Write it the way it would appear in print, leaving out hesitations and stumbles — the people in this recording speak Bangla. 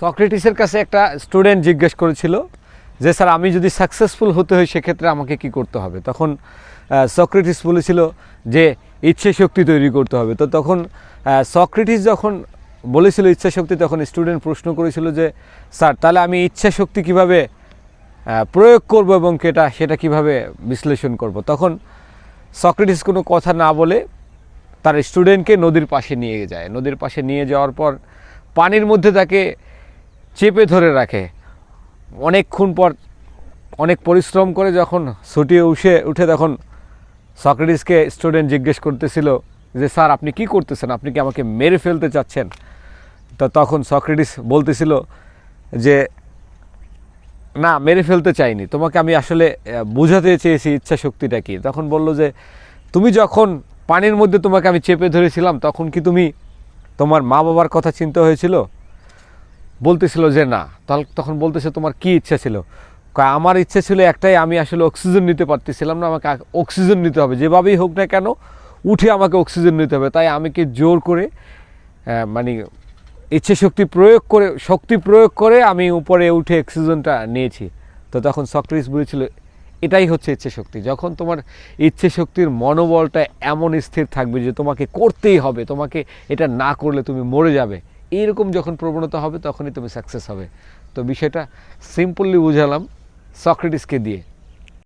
সক্রেটিসের কাছে একটা স্টুডেন্ট জিজ্ঞেস করেছিল যে স্যার আমি যদি সাকসেসফুল হতে হয় সেক্ষেত্রে আমাকে কি করতে হবে। তখন সক্রেটিস বলেছিল যে ইচ্ছে শক্তি তৈরি করতে হবে। তো তখন সক্রেটিস যখন বলেছিল ইচ্ছা শক্তি, তখন স্টুডেন্ট প্রশ্ন করেছিল যে স্যার তাহলে আমি ইচ্ছা শক্তি কীভাবে প্রয়োগ করব এবং সেটা কিভাবে বিশ্লেষণ করব। তখন সক্রেটিস কোনো কথা না বলে তার স্টুডেন্টকে নদীর পাশে নিয়ে যায়। নদীর পাশে নিয়ে যাওয়ার পর পানির মধ্যে তাকে চেপে ধরে রাখে। অনেকক্ষণ পর অনেক পরিশ্রম করে যখন ছুটিয়ে উঠে তখন সক্রেটিসকে স্টুডেন্ট জিজ্ঞেস করতেছিল যে স্যার আপনি কি করতেছেন, আপনি কি আমাকে মেরে ফেলতে চাচ্ছেন? তো তখন সক্রেটিস বলতেছিল যে না, মেরে ফেলতে চাইনি, তোমাকে আমি আসলে বোঝাতে চেয়েছি ইচ্ছা শক্তিটা কি। তখন বলল যে তুমি যখন পানির মধ্যে তোমাকে আমি চেপে ধরেছিলাম তখন কি তুমি তোমার মা বাবার কথা চিন্তা হয়েছিল? বলতেছিল যে না। তখন বলতেছে তোমার কি ইচ্ছা ছিল? আমার ইচ্ছা ছিল একটাই, আমি আসলে অক্সিজেন নিতে পারতেছিলাম না, আমাকে অক্সিজেন নিতে হবে, যেভাবেই হোক না কেন উঠে আমাকে অক্সিজেন নিতে হবে। তাই আমি কি জোর করে মানে ইচ্ছে শক্তি প্রয়োগ করে আমি উপরে উঠে অক্সিজেনটা নিয়েছি। তো তখন সক্রেটিস বলেছিল এটাই হচ্ছে ইচ্ছে শক্তি। যখন তোমার ইচ্ছে শক্তির মনোবলটা এমন স্থির থাকবে যে তোমাকে করতেই হবে, তোমাকে এটা না করলে তুমি মরে যাবে, এইরকম যখন প্রবণতা হবে তখনই তুমি সাকসেস হবে। তো বিষয়টা সিম্পলি বুঝালাম সক্রেটিসকে দিয়ে।